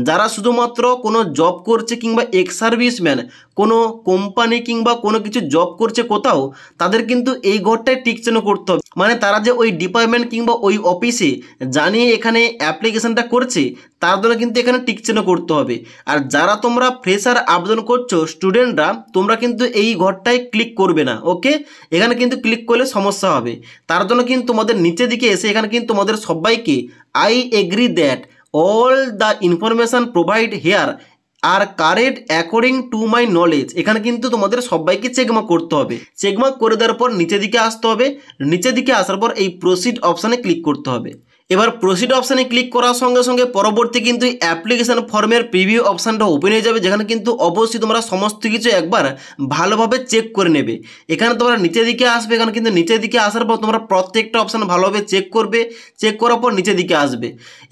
যারা শুধুমাত্র কোনো জব করছে কিংবা এক্স সার্ভিসম্যান, কোনো কোম্পানি কিংবা কোনো কিছু জব করছে কোথাও, তাদের কিন্তু এই ঘরটায় টিক চিহ্ন করতে হবে। মানে তারা যে ওই ডিপার্টমেন্ট কিংবা ওই অফিসে জানিয়ে এখানে অ্যাপ্লিকেশনটা করছে, তার জন্য কিন্তু এখানে টিক চিহ্ন করতে হবে। আর যারা তোমরা ফ্রেশার আবেদন করছো স্টুডেন্টরা, তোমরা কিন্তু এই ঘরটায় ক্লিক করবে না। ওকে, এখানে কিন্তু ক্লিক করলে সমস্যা হবে। তার জন্য কিন্তু তোমাদের নিচের দিকে এসে এখানে কিন্তু তোমাদের সবাইকে I agree that all the information provide here are correct according to my knowledge, এখানে কিন্তু তোমাদের সবাইকে চেকমার্ক করতে হবে। চেকমার্ক করে দেওয়ার পর নিচের দিকে আসতে হবে। নিচের দিকে আসার পর এই প্রসিড অপশানে ক্লিক করতে হবে। এবার প্রসিড অপশানে ক্লিক করার সঙ্গে সঙ্গে পরবর্তী কিন্তু অ্যাপ্লিকেশন ফর্মের প্রিভিউ অপশানটা ওপেন হয়ে যাবে, যেখানে কিন্তু অবশ্যই তোমরা সমস্ত কিছু একবার ভালোভাবে চেক করে নেবে। এখানে তোমরা নিচের দিকে আসবে, এখানে কিন্তু নিচের দিকে আসার পর তোমরা প্রত্যেকটা অপশান ভালোভাবে চেক করবে। চেক করার পর নিচের দিকে আসবে।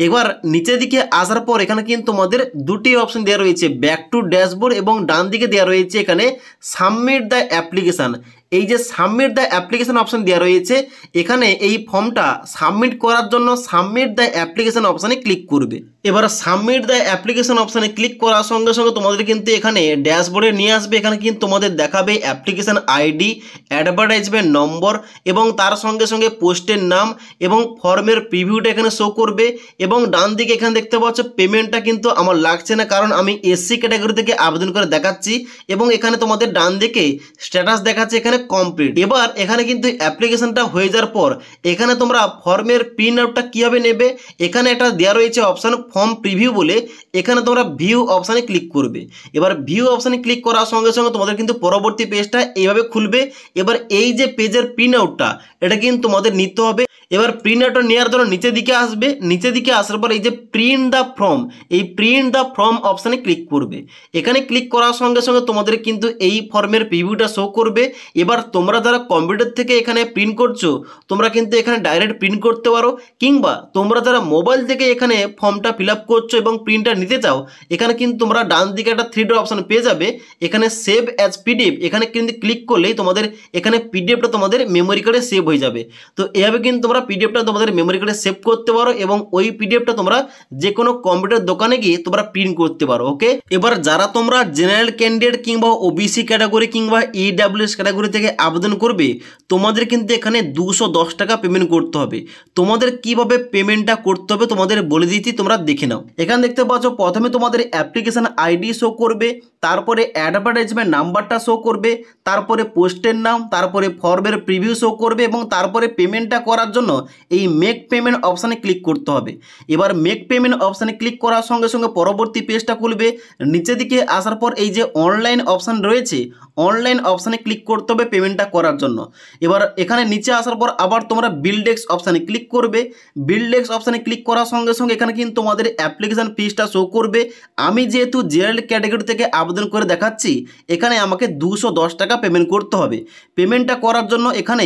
এবার নিচের দিকে আসার পর এখানে কিন্তু তোমাদের দুটি অপশান দেওয়া রয়েছে, ব্যাক টু ড্যাশবোর্ড, এবং ডান দিকে দেওয়া রয়েছে এখানে সাবমিট দ্য অ্যাপ্লিকেশান। এই যে সাবমিট দ্য অ্যাপ্লিকেশন অপশান দেওয়া রয়েছে, এখানে এই ফর্মটা সাবমিট করার জন্য সাবমিট দ্য অ্যাপ্লিকেশন অপশানে ক্লিক করবে। এবার সাবমিট দ্য অ্যাপ্লিকেশন অপশানে ক্লিক করার সঙ্গে সঙ্গে তোমাদের কিন্তু এখানে ড্যাশবোর্ডে নিয়ে আসবে। এখানে কিন্তু তোমাদের দেখাবে অ্যাপ্লিকেশন আইডি, অ্যাডভার্টাইজমেন্ট নম্বর, এবং তার সঙ্গে সঙ্গে পোস্টের নাম এবং ফর্মের প্রিভিউটা এখানে শো করবে। এবং ডান দিকে এখানে দেখতে পাচ্ছ পেমেন্টটা কিন্তু আমার লাগছে না, কারণ আমি এসসি ক্যাটাগরি থেকে আবেদন করে দেখাচ্ছি। এবং এখানে তোমাদের ডান দিকে স্ট্যাটাস দেখাচ্ছে এখানে কমপ্লিট। এবার এখানে কিন্তু অ্যাপ্লিকেশনটা হয়ে যাওয়ার পর এখানে তোমরা ফর্মের প্রিন্ট আউটটা কীভাবে নেবে, এখানে একটা দেওয়া রয়েছে অপশান ফর্ম প্রিভিউ বলে, এখানে তোমরা ভিউ অপশানে ক্লিক করবে। এবার ভিউ অপশানে ক্লিক করার সঙ্গে সঙ্গে তোমাদের কিন্তু পরবর্তী পেজটা এইভাবে খুলবে। এবার এই যে পেজের প্রিন্ট আউটটা, এটা কিন্তু তোমাদের নিতে হবে। এবার প্রিন্ট আউটটা নেওয়ার জন্য নিচের দিকে আসবে। নিচের দিকে আসার পর এই যে প্রিন্ট দ্য ফর্ম, এই প্রিন্ট দ্য ফর্ম অপশানে ক্লিক করবে। এখানে ক্লিক করার সঙ্গে সঙ্গে তোমাদের কিন্তু এই ফর্মের প্রিভিউটা শো করবে। এবার তোমরা যারা কম্পিউটার থেকে এখানে প্রিন্ট করছো, তোমরা কিন্তু এখানে ডাইরেক্ট প্রিন্ট করতে পারো, কিংবা তোমরা যারা মোবাইল থেকে এখানে ফর্মটা ফিল আপ করছো এবং প্রিন্টটা নিতে চাও, এখানে কিন্তু তোমরা ডান দিকে একটা 3 ডট অপশান পেয়ে যাবে। এখানে সেভ অ্যাজ পিডিএফ, এখানে কিন্তু ক্লিক করলেই তোমাদের এখানে পিডিএফটা তোমাদের মেমোরি কার্ডে সেভ হয়ে যাবে। তো এভাবে কিন্তু তোমরা পিডিএফটা তোমাদের মেমোরি কার্ডে সেভ করতে পারো, এবং ওই পিডিএফটা তোমরা যে কোনো কম্পিউটার দোকানে গিয়ে তোমরা প্রিন্ট করতে পারো। ওকে, এবার যারা তোমরা জেনারেল ক্যান্ডিডেট কিংবা ওবিসি ক্যাটাগরি কিংবা ইডাব্লিউএস ক্যাটাগরি থেকে আবেদন করবে, তোমাদের কিন্তু এখানে 210 টাকা পেমেন্ট করতে হবে। তোমাদের কিভাবে পেমেন্টটা করতে হবে তোমাদের বলে দিচ্ছি, তোমরা দেখে নাও। এখানে দেখতে পাচ্ছ প্রথমে তোমাদের অ্যাপ্লিকেশন আইডি শো করবে, তারপরে অ্যাডভার্টাইজমেন্ট নাম্বারটা শো করবে, তারপরে পোস্টের নাম, তারপরে ফর্মের প্রিভিউ শো করবে, এবং তারপরে পেমেন্টটা করার জন্য এই মেক পেমেন্ট অপশানে ক্লিক করতে হবে। এবার মেক পেমেন্ট অপশানে ক্লিক করার সঙ্গে সঙ্গে পরবর্তী পেজটা খুলবে। নিচের দিকে আসার পর এই যে অনলাইন অপশান রয়েছে, অনলাইন অপশানে ক্লিক করতে হবে পেমেন্টটা করার জন্য। এবার এখানে নিচে আসার পর আবার তোমরা বিল ডেস্ক অপশানে ক্লিক করবে। বিল ডেস্ক অপশানে ক্লিক করার সঙ্গে সঙ্গে এখানে কিন্তু তোমাদের অ্যাপ্লিকেশন ফিসটা শো করবে। আমি যেহেতু জেনারেল ক্যাটাগরি থেকে আবেদন করে দেখাচ্ছি, এখানে আমাকে 210 টাকা পেমেন্ট করতে হবে। পেমেন্টটা করার জন্য এখানে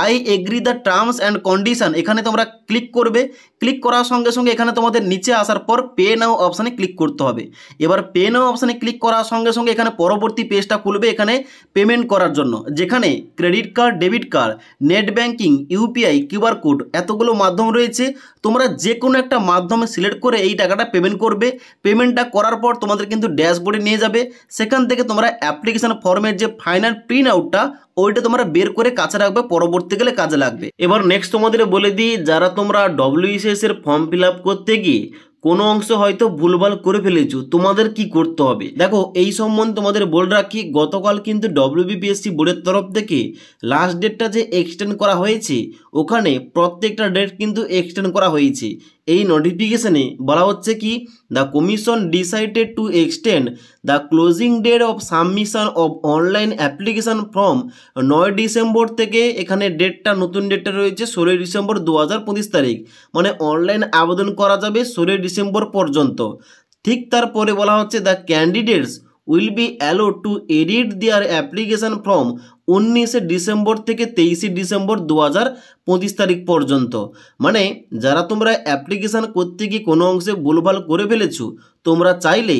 I agree the terms and condition, এখানে তোমরা ক্লিক করবে। ক্লিক করার সঙ্গে সঙ্গে এখানে তোমাদের নিচে আসার পর পে নাও অপশানে ক্লিক করতে হবে। এবার পে নাও অপশানে ক্লিক করার সঙ্গে সঙ্গে এখানে পরবর্তী পেজটা খুলবে এখানে পেমেন্ট করার জন্য, যেখানে credit card, debit card, net banking, UPI, QR code এতগুলো মাধ্যম রয়েছে। তোমরা যে কোনো একটা মাধ্যমে সিলেক্ট করে এই টাকাটা পেমেন্ট করবে। পেমেন্টটা করার পর তোমাদের কিন্তু ড্যাশবোর্ডে নিয়ে যাবে। সেখান থেকে তোমরা অ্যাপ্লিকেশন ফর্মের যে ফাইনাল প্রিন্ট আউটটা, ওইটা তোমরা বের করে কাছে রাখবে, পরবর্তীকালে কাজে লাগবে। এবার নেক্সট তোমাদের বলে দিই, যারা তোমরা ডব্লিউবিসিএস এর ফর্ম ফিল আপ করতে গিয়ে কোনো অংশ হয়তো ভুলভাল করে ফেলেছো, তোমাদের কি করতে হবে দেখো, এই সম্বন্ধে তোমাদের বলে রাখি। গতকাল কিন্তু ডব্লিউবিপিএসসি বোর্ডের তরফ থেকে লাস্ট ডেটটা যে এক্সটেন্ড করা হয়েছে, ওখানে প্রত্যেকটা ডেট কিন্তু এক্সটেন্ড করা হয়েছে। এই নোটিফিকেশনে বলা হচ্ছে কি, the commission decided to extend the closing date of submission of online application form 9 December থেকে এখানে ডেটটা, নতুন ডেটটা রয়েছে 16 ডিসেম্বর 2025 তারিখ। মানে অনলাইন আবেদন করা যাবে 16 ডিসেম্বর পর্যন্ত। ঠিক তারপরে বলা হচ্ছে the candidates will be allowed to edit their application form 19 December থেকে 23 ডিসেম্বর 2025 তারিখ পর্যন্ত। মানে যারা তোমরা অ্যাপ্লিকেশান করতে গিয়ে কোনো অংশে ভুলভাল করে ফেলেছো, তোমরা চাইলে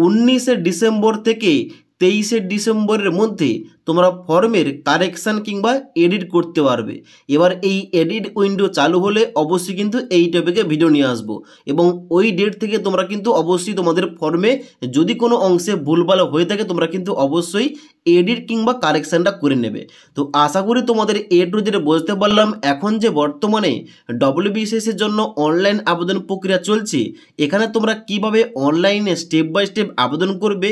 19 ডিসেম্বর থেকে 23 ডিসেম্বরের মধ্যে তোমরা ফর্মের কারেকশান কিংবা এডিট করতে পারবে। এবার এই এডিট উইন্ডো চালু হলে অবশ্যই কিন্তু এই টপিকে ভিডিও নিয়ে আসবো, এবং ওই ডেট থেকে তোমরা কিন্তু অবশ্যই তোমাদের ফর্মে যদি কোনো অংশে ভুলভাল হয়ে থাকে তোমরা কিন্তু অবশ্যই এডিট কিংবা কারেকশানটা করে নেবে। তো আশা করি তোমাদের এ টু জেড বুঝতে পারলাম। এখন যে বর্তমানে WBCS এর জন্য অনলাইন আবেদন প্রক্রিয়া চলছে, এখানে তোমরা কিভাবে অনলাইনে স্টেপ বাই স্টেপ আবেদন করবে,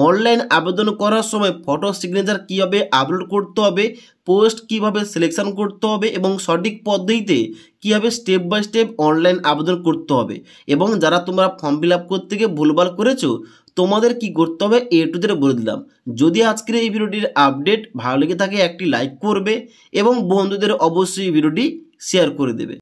অনলাইন আবেদন করার সময় ফটো সিগনেচার কীভাবে আপলোড করতে হবে, পোস্ট কিভাবে সিলেকশন করতে হবে এবং সঠিক পদ্ধতিতে কীভাবে স্টেপ বাই স্টেপ অনলাইন আবেদন করতে হবে, এবং যারা তোমরা ফর্ম ফিল আপ করতে গিয়ে ভুলভাল করেছো তোমাদের কি করতে হবে এ টু জেড বলে দিলাম। যদি আজকের এই ভিডিওটির আপডেট ভালো লেগে থাকে একটি লাইক করবে এবং বন্ধুদের অবশ্যই ভিডিওটি শেয়ার করে দেবে।